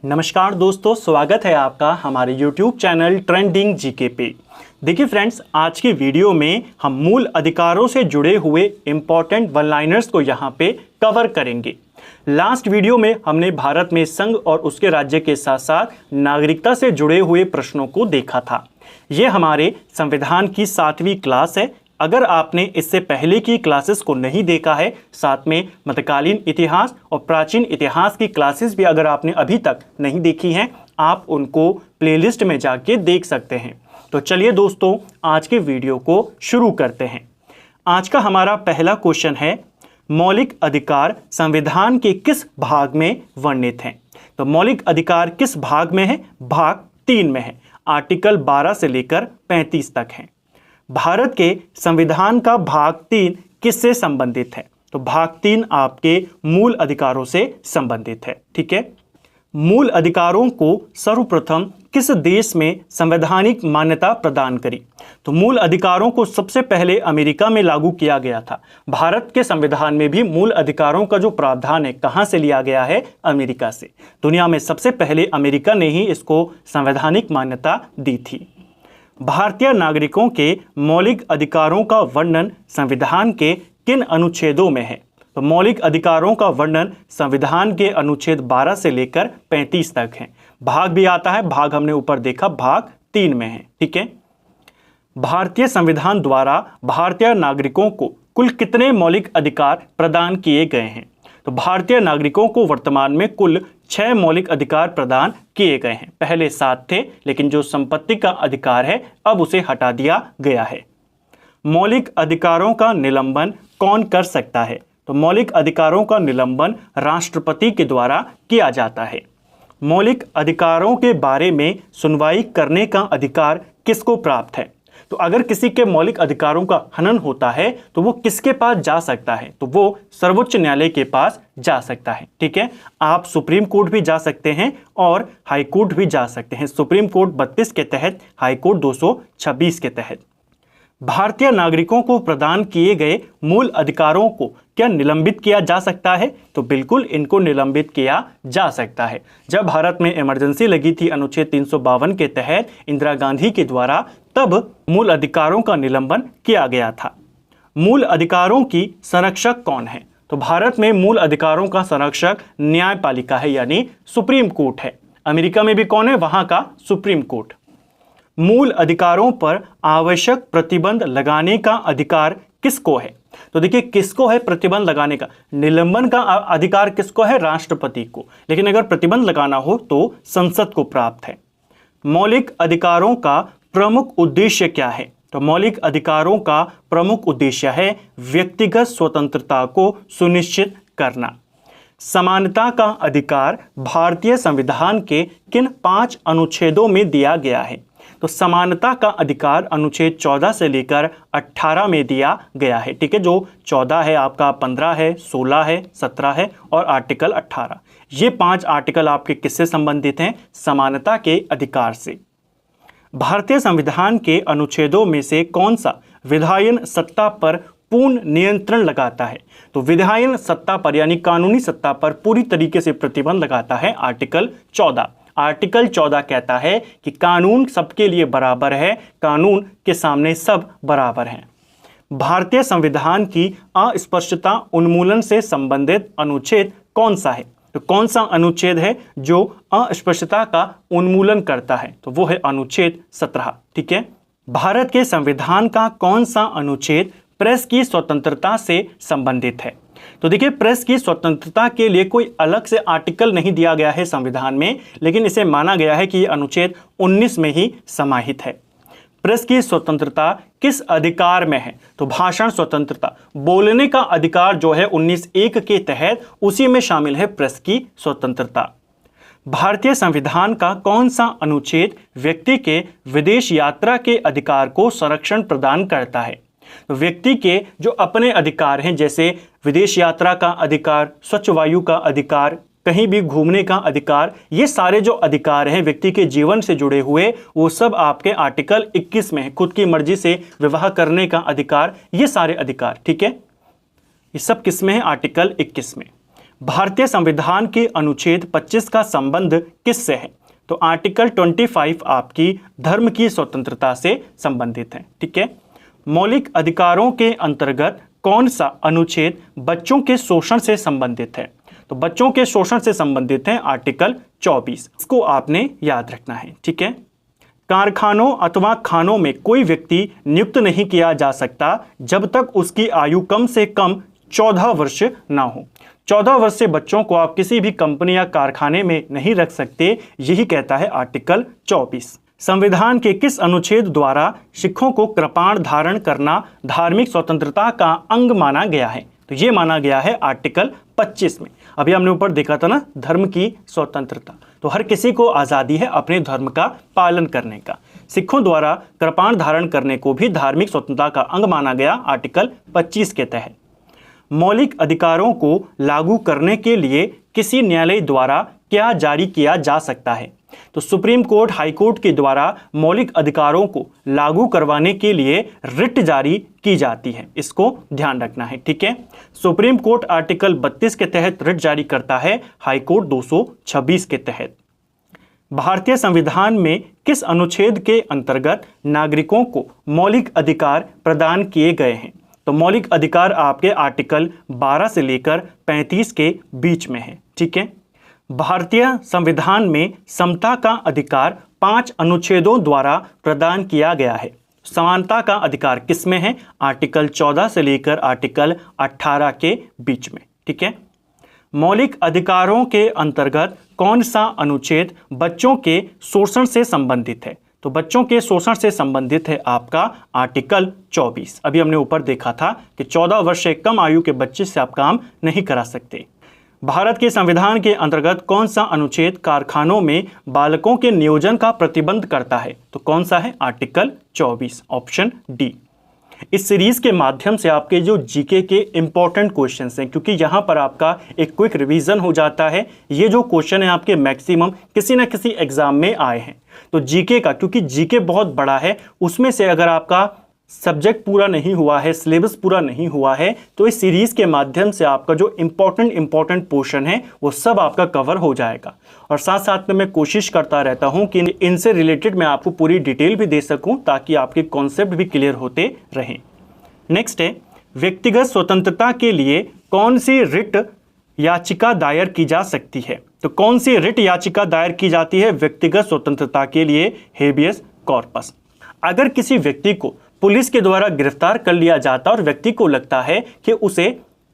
नमस्कार दोस्तों, स्वागत है आपका हमारे YouTube चैनल ट्रेंडिंग जीके पे। देखिए फ्रेंड्स, आज की वीडियो में हम मूल अधिकारों से जुड़े हुए इम्पॉर्टेंट वन लाइनर्स को यहाँ पे कवर करेंगे। लास्ट वीडियो में हमने भारत में संघ और उसके राज्य के साथ साथ नागरिकता से जुड़े हुए प्रश्नों को देखा था। ये हमारे संविधान की 7वीं क्लास है। अगर आपने इससे पहले की क्लासेस को नहीं देखा है, साथ में मध्यकालीन इतिहास और प्राचीन इतिहास की क्लासेस भी अगर आपने अभी तक नहीं देखी हैं, आप उनको प्लेलिस्ट में जाके देख सकते हैं। तो चलिए दोस्तों, आज के वीडियो को शुरू करते हैं। आज का हमारा पहला क्वेश्चन है, मौलिक अधिकार संविधान के किस भाग में वर्णित हैं? तो मौलिक अधिकार किस भाग में है? भाग 3 में है। आर्टिकल 12 से लेकर 35 तक है। भारत के संविधान का भाग 3 किससे संबंधित है? तो भाग 3 आपके मूल अधिकारों से संबंधित है। ठीक है, मूल अधिकारों को सर्वप्रथम किस देश में संवैधानिक मान्यता प्रदान करी? तो मूल अधिकारों को सबसे पहले अमेरिका में लागू किया गया था। भारत के संविधान में भी मूल अधिकारों का जो प्रावधान है, कहां से लिया गया है? अमेरिका से। दुनिया में सबसे पहले अमेरिका ने ही इसको संवैधानिक मान्यता दी थी। भारतीय नागरिकों के मौलिक अधिकारों का वर्णन संविधान के किन अनुच्छेदों में है? तो मौलिक अधिकारों का वर्णन संविधान के अनुच्छेद 12 से लेकर 35 तक है। भाग भी आता है, भाग हमने ऊपर देखा, भाग 3 में है। ठीक है, भारतीय संविधान द्वारा भारतीय नागरिकों को कुल कितने मौलिक अधिकार प्रदान किए गए हैं? तो भारतीय नागरिकों को वर्तमान में कुल 6 मौलिक अधिकार प्रदान किए गए हैं। पहले 7 थे, लेकिन जो संपत्ति का अधिकार है अब उसे हटा दिया गया है। मौलिक अधिकारों का निलंबन कौन कर सकता है? तो मौलिक अधिकारों का निलंबन राष्ट्रपति के द्वारा किया जाता है। मौलिक अधिकारों के बारे में सुनवाई करने का अधिकार किसको प्राप्त है? तो अगर किसी के मौलिक अधिकारों का हनन होता है तो वो किसके पास जा सकता है? तो वो सर्वोच्च न्यायालय के पास जा सकता है। ठीक है, आप सुप्रीम कोर्ट भी जा सकते हैं और हाई कोर्ट भी जा सकते हैं। सुप्रीम कोर्ट 32 के तहत, हाई कोर्ट 226 के तहत। भारतीय नागरिकों को प्रदान किए गए मूल अधिकारों को क्या निलंबित किया जा सकता है? तो बिल्कुल इनको निलंबित किया जा सकता है। जब भारत में इमरजेंसी लगी थी अनुच्छेद 352 के तहत इंदिरा गांधी के द्वारा, तब मूल अधिकारों का निलंबन किया गया था। मूल अधिकारों की संरक्षक कौन है? तो भारत में मूल अधिकारों का संरक्षक न्यायपालिका है, यानी सुप्रीम कोर्ट है। अमेरिका में भी कौन है? वहां का सुप्रीम कोर्ट। मूल अधिकारों पर आवश्यक प्रतिबंध लगाने का अधिकार किसको है? तो देखिए, किसको है प्रतिबंध लगाने का? निलंबन का अधिकार किसको है? राष्ट्रपति को। लेकिन अगर प्रतिबंध लगाना हो तो संसद को प्राप्त है। मौलिक अधिकारों का प्रमुख उद्देश्य क्या है? तो मौलिक अधिकारों का प्रमुख उद्देश्य है व्यक्तिगत स्वतंत्रता को सुनिश्चित करना। समानता का अधिकार भारतीय संविधान के किन 5 अनुच्छेदों में दिया गया है? तो समानता का अधिकार अनुच्छेद 14 से लेकर 18 में दिया गया है। ठीक है, जो 14 है आपका, 15 है, 16 है, 17 है और आर्टिकल 18। ये 5 आर्टिकल आपके किससे संबंधित हैं? समानता के अधिकार से। भारतीय संविधान के अनुच्छेदों में से कौन सा विधायन सत्ता पर पूर्ण नियंत्रण लगाता है? तो विधायन सत्ता पर, यानी कानूनी सत्ता पर पूरी तरीके से प्रतिबंध लगाता है आर्टिकल 14। आर्टिकल 14 कहता है कि कानून सबके लिए बराबर है, कानून के सामने सब बराबर हैं। भारतीय संविधान की अस्पष्टता उन्मूलन से संबंधित अनुच्छेद कौन सा है? तो कौन सा अनुच्छेद है जो अस्पष्टता का उन्मूलन करता है? तो वो है अनुच्छेद 17। ठीक है, भारत के संविधान का कौन सा अनुच्छेद प्रेस की स्वतंत्रता से संबंधित है? तो देखिए, प्रेस की स्वतंत्रता के लिए कोई अलग से आर्टिकल नहीं दिया गया है संविधान में, लेकिन इसे माना गया है कि यह अनुच्छेद 19 में ही समाहित है। प्रेस की स्वतंत्रता किस अधिकार में है? तो भाषण स्वतंत्रता, बोलने का अधिकार जो है 19(1) के तहत, उसी में शामिल है प्रेस की स्वतंत्रता। भारतीय संविधान का कौन सा अनुच्छेद व्यक्ति के विदेश यात्रा के अधिकार को संरक्षण प्रदान करता है? तो व्यक्ति के जो अपने अधिकार हैं, जैसे विदेश यात्रा का अधिकार, स्वच्छ वायु का अधिकार, कहीं भी घूमने का अधिकार, ये सारे जो अधिकार हैं व्यक्ति के जीवन से जुड़े हुए, वो सब आपके आर्टिकल 21 में है। खुद की मर्जी से विवाह करने का अधिकार, ये सारे अधिकार। ठीक है, ये सब किस में है? आर्टिकल 21 में। भारतीय संविधान के अनुच्छेद 25 का संबंध किससे है? तो आर्टिकल 25 आपकी धर्म की स्वतंत्रता से संबंधित है। ठीक है। मौलिक अधिकारों के अंतर्गत कौन सा अनुच्छेद बच्चों के शोषण से संबंधित है? तो बच्चों के शोषण से संबंधित है आर्टिकल 24। इसको आपने याद रखना है। ठीक है। कारखानों अथवा खानों में कोई व्यक्ति नियुक्त नहीं किया जा सकता जब तक उसकी आयु कम से कम 14 वर्ष ना हो। 14 वर्ष से बच्चों को आप किसी भी कंपनी या कारखाने में नहीं रख सकते, यही कहता है आर्टिकल 24। संविधान के किस अनुच्छेद द्वारा सिखों को कृपाण धारण करना धार्मिक स्वतंत्रता का अंग माना गया है? तो ये माना गया है आर्टिकल 25 में। अभी हमने ऊपर देखा था ना, धर्म की स्वतंत्रता। तो हर किसी को आज़ादी है अपने धर्म का पालन करने का। सिखों द्वारा कृपाण धारण करने को भी धार्मिक स्वतंत्रता का अंग माना गया आर्टिकल 25 के तहत। मौलिक अधिकारों को लागू करने के लिए किसी न्यायालय द्वारा क्या जारी किया जा सकता है? तो सुप्रीम कोर्ट, हाई कोर्ट के द्वारा मौलिक अधिकारों को लागू करवाने के लिए रिट जारी की जाती है। इसको ध्यान रखना है। ठीक है। सुप्रीम कोर्ट आर्टिकल 32 के तहत रिट जारी करता है, हाई कोर्ट 226 के तहत। भारतीय संविधान में किस अनुच्छेद के अंतर्गत नागरिकों को मौलिक अधिकार प्रदान किए गए हैं? तो मौलिक अधिकार आपके आर्टिकल 12 से लेकर 35 के बीच में है। ठीक है। भारतीय संविधान में समता का अधिकार 5 अनुच्छेदों द्वारा प्रदान किया गया है। समानता का अधिकार किसमें है? आर्टिकल 14 से लेकर आर्टिकल 18 के बीच में। ठीक है। मौलिक अधिकारों के अंतर्गत कौन सा अनुच्छेद बच्चों के शोषण से संबंधित है? तो बच्चों के शोषण से संबंधित है आपका आर्टिकल 24। अभी हमने ऊपर देखा था कि 14 वर्ष से कम आयु के बच्चे से आप काम नहीं करा सकते। भारत के संविधान के अंतर्गत कौन सा अनुच्छेद कारखानों में बालकों के नियोजन का प्रतिबंध करता है? तो कौन सा है? Article 24, option D. इस सीरीज के माध्यम से आपके जो जीके के इंपॉर्टेंट क्वेश्चंस हैं, क्योंकि यहाँ पर आपका एक क्विक रिवीजन हो जाता है। ये जो क्वेश्चन है आपके मैक्सिमम किसी न किसी एग्जाम में आए हैं। तो जीके का, क्योंकि जीके बहुत बड़ा है, उसमें से अगर आपका सब्जेक्ट पूरा नहीं हुआ है, सिलेबस पूरा नहीं हुआ है, तो इस सीरीज के माध्यम से आपका जो इंपॉर्टेंट पोर्शन है वो सब आपका कवर हो जाएगा। और साथ साथ में मैं कोशिश करता रहता हूं कि इनसे रिलेटेड मैं आपको पूरी डिटेल भी दे सकूं, ताकि आपके कॉन्सेप्ट भी क्लियर होते रहें। नेक्स्ट है, व्यक्तिगत स्वतंत्रता के लिए कौन सी रिट याचिका दायर की जा सकती है? तो कौन सी रिट याचिका दायर की जाती है व्यक्तिगत स्वतंत्रता के लिए? Habeas corpus. अगर किसी व्यक्ति को पुलिस के द्वारा गिरफ्तार कर लिया जाता और व्यक्ति को लगता है कि उसे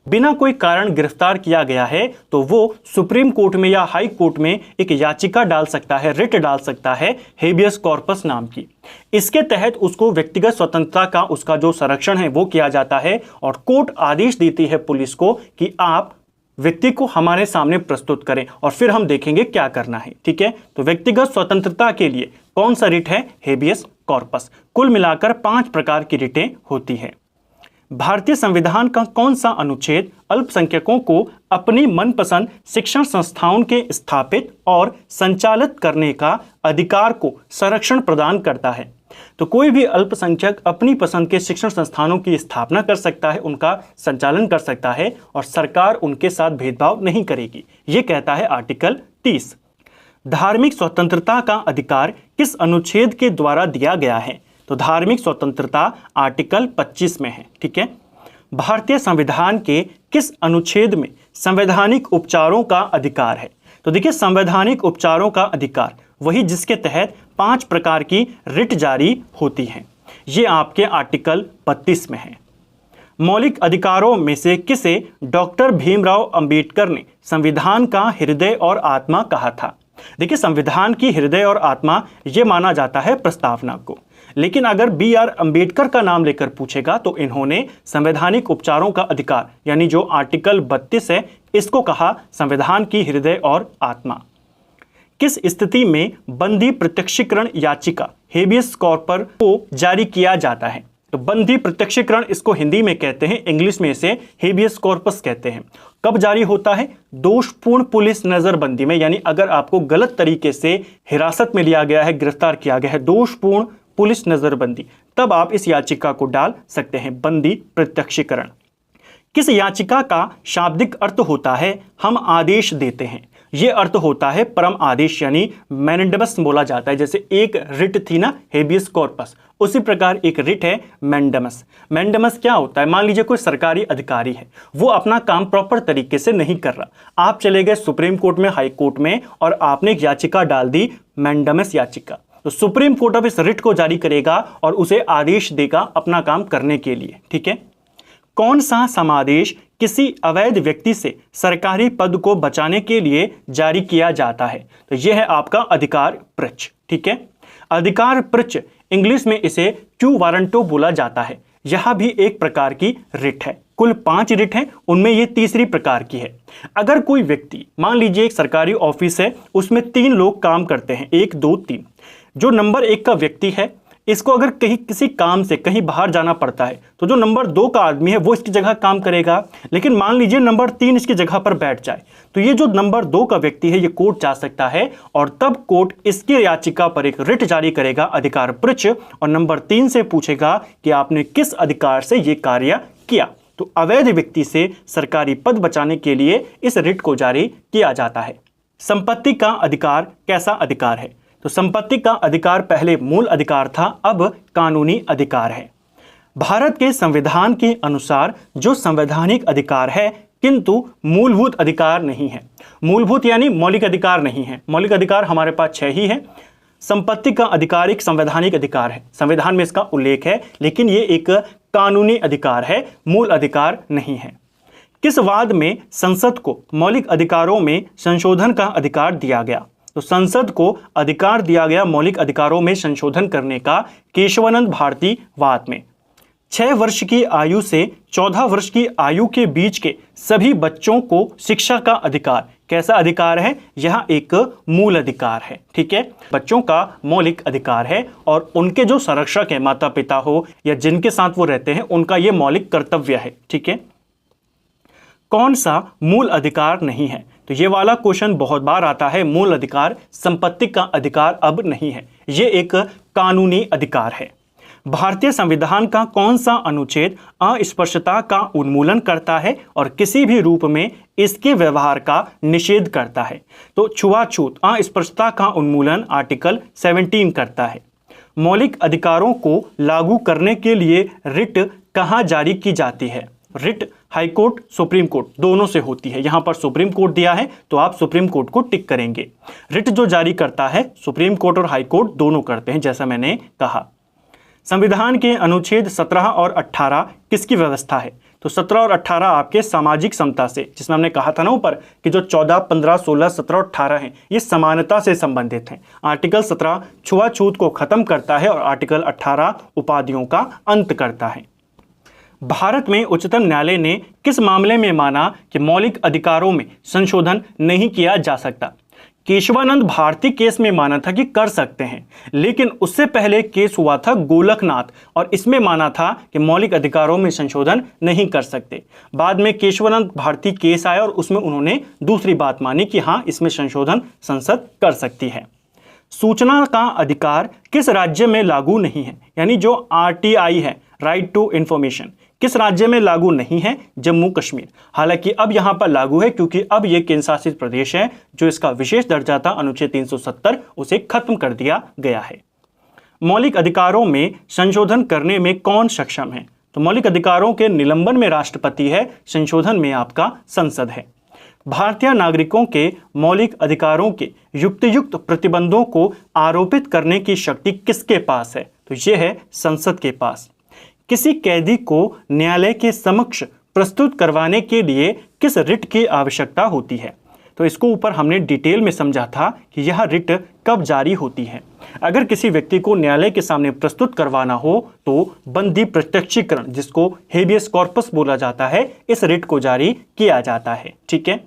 बिना कोई कारण गिरफ्तार किया गया है, तो वो सुप्रीम कोर्ट में या हाई कोर्ट में एक याचिका डाल सकता है, रिट डाल सकता है हेबियस कॉर्पस नाम की। इसके तहत उसको व्यक्तिगत स्वतंत्रता का उसका जो संरक्षण है वो किया जाता है, और कोर्ट आदेश देती है पुलिस को कि आप व्यक्ति को हमारे सामने प्रस्तुत करें और फिर हम देखेंगे क्या करना है। ठीक है। तो व्यक्तिगत स्वतंत्रता के लिए कौन सा रिट है? Habeas corpus. कुल मिलाकर 5 प्रकार की रिटें होती है। भारतीय संविधान का कौन सा अनुच्छेद अल्पसंख्यकों को अपनी मनपसंद शिक्षण संस्थाओं के स्थापित और संचालित करने का अधिकार को संरक्षण प्रदान करता है? तो कोई भी अल्पसंख्यक अपनी पसंद के शिक्षण संस्थानों की स्थापना कर सकता है, उनका संचालन कर सकता है, और सरकार उनके साथ भेदभाव नहीं करेगी, ये कहता है आर्टिकल 30। धार्मिक स्वतंत्रता का अधिकार किस अनुच्छेद के द्वारा दिया गया है? तो धार्मिक स्वतंत्रता आर्टिकल 25 में है। ठीक है। भारतीय संविधान के किस अनुच्छेद में संवैधानिक उपचारों का अधिकार है? तो देखिए, संवैधानिक उपचारों का अधिकार वही जिसके तहत 5 प्रकार की रिट जारी होती हैं। ये आपके आर्टिकल 32 में है। मौलिक अधिकारों में से किसे डॉक्टर भीमराव अंबेडकर ने संविधान का हृदय और आत्मा कहा था? देखिए, संविधान की हृदय और आत्मा ये माना जाता है प्रस्तावना को, लेकिन अगर BR अंबेडकर का नाम लेकर पूछेगा तो इन्होंने संवैधानिक उपचारों का अधिकार यानी जो आर्टिकल 32 है इसको कहा संविधान की हृदय और आत्मा। किस स्थिति में बंदी प्रत्यक्षीकरण याचिका हेबियस कॉर्पस को जारी किया जाता है? तो बंदी प्रत्यक्षीकरण इसको हिंदी में कहते हैं, इंग्लिश में इसे हेबियस कॉर्पस कहते हैं। कब जारी होता है? दोषपूर्ण पुलिस नजरबंदी में, यानी अगर आपको गलत तरीके से हिरासत में लिया गया है, गिरफ्तार किया गया है, दोषपूर्ण पुलिस नजरबंदी, तब आप इस याचिका को डाल सकते हैं, बंदी प्रत्यक्षीकरण। किस याचिका का शाब्दिक अर्थ होता है हम आदेश देते हैं? ये अर्थ होता है परम आदेश, यानी मैंडेमस बोला जाता है। जैसे एक रिट थी ना हेबियस कॉर्पस, उसी प्रकार एक रिट है मैंडेमस। मैंडेमस क्या होता है? मान लीजिए कोई सरकारी अधिकारी है, वो अपना काम प्रॉपर तरीके से नहीं कर रहा, आप चले गए सुप्रीम कोर्ट में, हाई कोर्ट में, और आपने एक याचिका डाल दी, मैंडेमस याचिका, तो सुप्रीम कोर्ट अब इस रिट को जारी करेगा और उसे आदेश देगा अपना काम करने के लिए। ठीक है। कौन सा समादेश किसी अवैध व्यक्ति से सरकारी पद को बचाने के लिए जारी किया जाता है? तो यह है आपका अधिकार पृच्छ। ठीक है। अधिकार पृच्छ, इंग्लिश में इसे क्यू वारंटो बोला जाता है। यह भी एक प्रकार की रिट है। कुल 5 रिट हैं, उनमें ये तीसरी प्रकार की है। अगर कोई व्यक्ति, मान लीजिए एक सरकारी ऑफिस है, उसमें 3 लोग काम करते हैं, 1 2 3। जो नंबर 1 का व्यक्ति है, इसको अगर कहीं किसी काम से कहीं बाहर जाना पड़ता है, तो जो नंबर 2 का आदमी है वो इसकी जगह काम करेगा। लेकिन मान लीजिए नंबर 3 इसकी जगह पर बैठ जाए, तो ये जो नंबर 2 का व्यक्ति है ये कोर्ट जा सकता है, और तब कोर्ट इसकी याचिका पर एक रिट जारी करेगा अधिकार पृच्छ, और नंबर 3 से पूछेगा कि आपने किस अधिकार से ये कार्य किया। तो अवैध व्यक्ति से सरकारी पद बचाने के लिए इस रिट को जारी किया जाता है। संपत्ति का अधिकार कैसा अधिकार है? तो संपत्ति का अधिकार पहले मूल अधिकार था, अब कानूनी अधिकार है। भारत के संविधान के अनुसार जो संवैधानिक अधिकार है, किंतु मूलभूत अधिकार नहीं है। मूलभूत यानी मौलिक अधिकार नहीं है। मौलिक अधिकार हमारे पास 6 ही है। संपत्ति का अधिकार एक संवैधानिक अधिकार है, संविधान में इसका उल्लेख है, लेकिन ये एक कानूनी अधिकार है, मूल अधिकार नहीं है। किस वाद में संसद को मौलिक अधिकारों में संशोधन का अधिकार दिया गया? तो संसद को अधिकार दिया गया मौलिक अधिकारों में संशोधन करने का केशवानंद भारती वाद में। 6 वर्ष की आयु से 14 वर्ष की आयु के बीच के सभी बच्चों को शिक्षा का अधिकार कैसा अधिकार है? यह एक मूल अधिकार है। ठीक है। बच्चों का मौलिक अधिकार है, और उनके जो संरक्षक हैं, माता पिता हो या जिनके साथ वो रहते हैं, उनका ये मौलिक कर्तव्य है। ठीक है। कौन सा मूल अधिकार नहीं है? तो ये वाला क्वेश्चन बहुत बार आता है। मूल अधिकार, संपत्ति का अधिकार अब नहीं है, ये एक कानूनी अधिकार है। भारतीय संविधान का कौन सा अनुच्छेद अस्पृश्यता का उन्मूलन करता है और किसी भी रूप में इसके व्यवहार का निषेध करता है? तो छुआछूत, अस्पृश्यता का उन्मूलन आर्टिकल 17 करता है। मौलिक अधिकारों को लागू करने के लिए रिट कहाँ जारी की जाती है? Writ high court, supreme court दोनों से होती है। यहां पर सुप्रीम कोर्ट दिया है तो आप सुप्रीम कोर्ट को टिक करेंगे। रिट जो जारी करता है सुप्रीम कोर्ट और हाई कोर्ट दोनों करते हैं, जैसा मैंने कहा। संविधान के अनुच्छेद 17 और 18 किसकी व्यवस्था है? तो 17 और 18 आपके सामाजिक समता से, जिसमें हमने कहा था ना ऊपर कि जो 14, 15, 16, 17 और 18 हैं, ये समानता से संबंधित हैं। आर्टिकल 17 छुआछूत को खत्म करता है और आर्टिकल 18 उपाधियों का अंत करता है। भारत में उच्चतम न्यायालय ने किस मामले में माना कि मौलिक अधिकारों में संशोधन नहीं किया जा सकता? केशवानंद भारती केस में माना था कि कर सकते हैं, लेकिन उससे पहले केस हुआ था गोलकनाथ, और इसमें माना था कि मौलिक अधिकारों में संशोधन नहीं कर सकते। बाद में केशवानंद भारती केस आया और उसमें उन्होंने दूसरी बात मानी कि हाँ, इसमें संशोधन संसद कर सकती है। सूचना का अधिकार किस राज्य में लागू नहीं है? यानी जो RTI है, राइट टू इंफॉर्मेशन, किस राज्य में लागू नहीं है? जम्मू कश्मीर। हालांकि अब यहां पर लागू है, क्योंकि अब यह केंद्र शासित प्रदेश है। जो इसका विशेष दर्जा था अनुच्छेद 370, उसे खत्म कर दिया गया है। मौलिक अधिकारों में संशोधन करने में कौन सक्षम है? तो मौलिक अधिकारों के निलंबन में राष्ट्रपति है, संशोधन में आपका संसद है। भारतीय नागरिकों के मौलिक अधिकारों के युक्त प्रतिबंधों को आरोपित करने की शक्ति किसके पास है? तो यह है संसद के पास। किसी कैदी को न्यायालय के समक्ष प्रस्तुत करवाने के लिए किस रिट की आवश्यकता होती है? तो इसको ऊपर हमने डिटेल में समझा था कि यह रिट कब जारी होती है। अगर किसी व्यक्ति को न्यायालय के सामने प्रस्तुत करवाना हो तो बंदी प्रत्यक्षीकरण, जिसको हेबियस कॉर्पस बोला जाता है, इस रिट को जारी किया जाता है। ठीक है,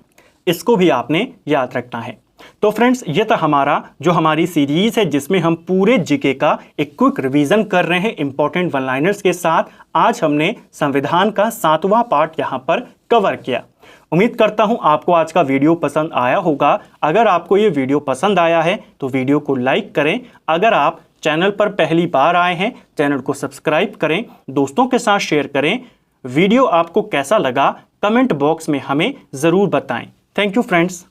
इसको भी आपने याद रखना है। तो फ्रेंड्स, ये था हमारी सीरीज है जिसमें हम पूरे जीके का एक क्विक रिवीजन कर रहे हैं इंपॉर्टेंट वन लाइनर्स के साथ। आज हमने संविधान का 7वां पार्ट यहाँ पर कवर किया। उम्मीद करता हूँ आपको आज का वीडियो पसंद आया होगा। अगर आपको ये वीडियो पसंद आया है तो वीडियो को लाइक करें। अगर आप चैनल पर पहली बार आए हैं, चैनल को सब्सक्राइब करें, दोस्तों के साथ शेयर करें, वीडियो आपको कैसा लगा कमेंट बॉक्स में हमें ज़रूर बताएं। Thank you friends.